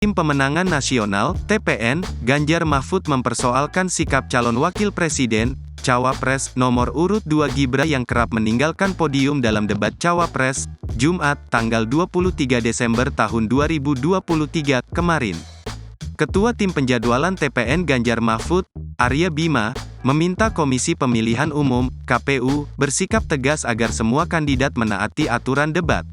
Tim Pemenangan Nasional, TPN, Ganjar Mahfud mempersoalkan sikap calon wakil presiden, Cawapres, nomor urut 2 Gibran yang kerap meninggalkan podium dalam debat Cawapres, Jumat, tanggal 23 Desember tahun 2023, kemarin. Ketua Tim Penjadwalan TPN Ganjar Mahfud, Arya Bima, meminta Komisi Pemilihan Umum, KPU, bersikap tegas agar semua kandidat menaati aturan debat.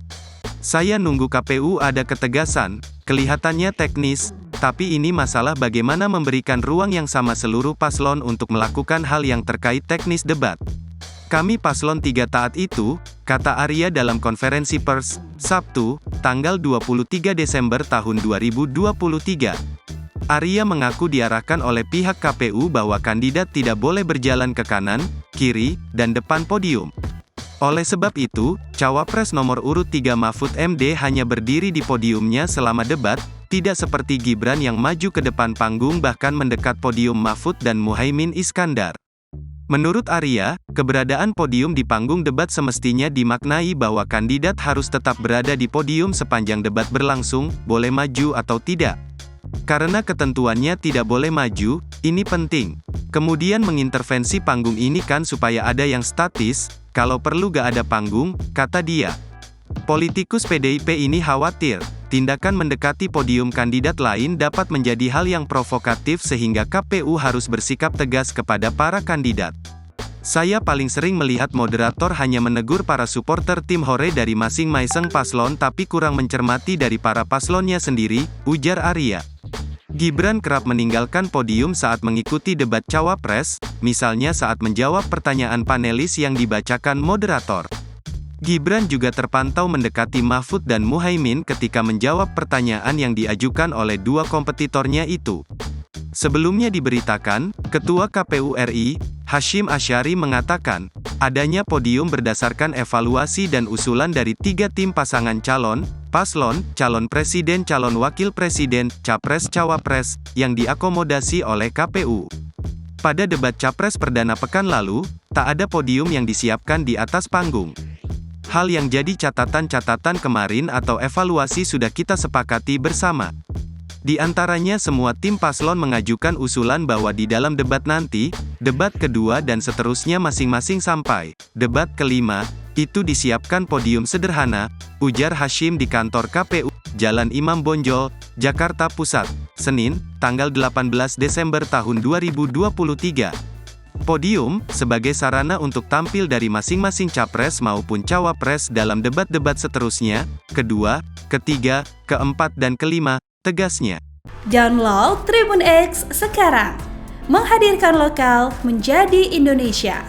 Saya nunggu KPU ada ketegasan, kelihatannya teknis, tapi ini masalah bagaimana memberikan ruang yang sama seluruh paslon untuk melakukan hal yang terkait teknis debat. Kami paslon 3 taat itu, kata Arya dalam konferensi pers, Sabtu, tanggal 23 Desember tahun 2023. Arya mengaku diarahkan oleh pihak KPU bahwa kandidat tidak boleh berjalan ke kanan, kiri, dan depan podium. Oleh sebab itu, Cawapres nomor urut 3 Mahfud MD hanya berdiri di podiumnya selama debat, tidak seperti Gibran yang maju ke depan panggung bahkan mendekat podium Mahfud dan Muhaimin Iskandar. Menurut Arya, keberadaan podium di panggung debat semestinya dimaknai bahwa kandidat harus tetap berada di podium sepanjang debat berlangsung, boleh maju atau tidak. Karena ketentuannya tidak boleh maju, ini penting. Kemudian mengintervensi panggung ini kan supaya ada yang statis, kalau perlu gak ada panggung, kata dia. Politikus PDIP ini khawatir, tindakan mendekati podium kandidat lain dapat menjadi hal yang provokatif sehingga KPU harus bersikap tegas kepada para kandidat. Saya paling sering melihat moderator hanya menegur para supporter tim hore dari masing-masing paslon tapi kurang mencermati dari para paslonnya sendiri, ujar Arya. Gibran kerap meninggalkan podium saat mengikuti debat Cawapres, misalnya saat menjawab pertanyaan panelis yang dibacakan moderator. Gibran juga terpantau mendekati Mahfud dan Muhaimin ketika menjawab pertanyaan yang diajukan oleh dua kompetitornya itu. Sebelumnya diberitakan, Ketua KPU RI, Hashim Asyari mengatakan, adanya podium berdasarkan evaluasi dan usulan dari 3 tim pasangan calon, paslon, calon presiden, calon wakil presiden, capres-cawapres, yang diakomodasi oleh KPU. Pada debat capres perdana pekan lalu, tak ada podium yang disiapkan di atas panggung. Hal yang jadi catatan-catatan kemarin atau evaluasi sudah kita sepakati bersama. Di antaranya semua tim paslon mengajukan usulan bahwa di dalam debat nanti, debat kedua dan seterusnya masing-masing sampai debat kelima, itu disiapkan podium sederhana, ujar Hashim di kantor KPU, Jalan Imam Bonjol, Jakarta Pusat, Senin, tanggal 18 Desember tahun 2023. Podium, sebagai sarana untuk tampil dari masing-masing capres maupun cawapres dalam debat-debat seterusnya, kedua, ketiga, keempat dan kelima, tegasnya. Download Tribun X sekarang, menghadirkan lokal menjadi Indonesia.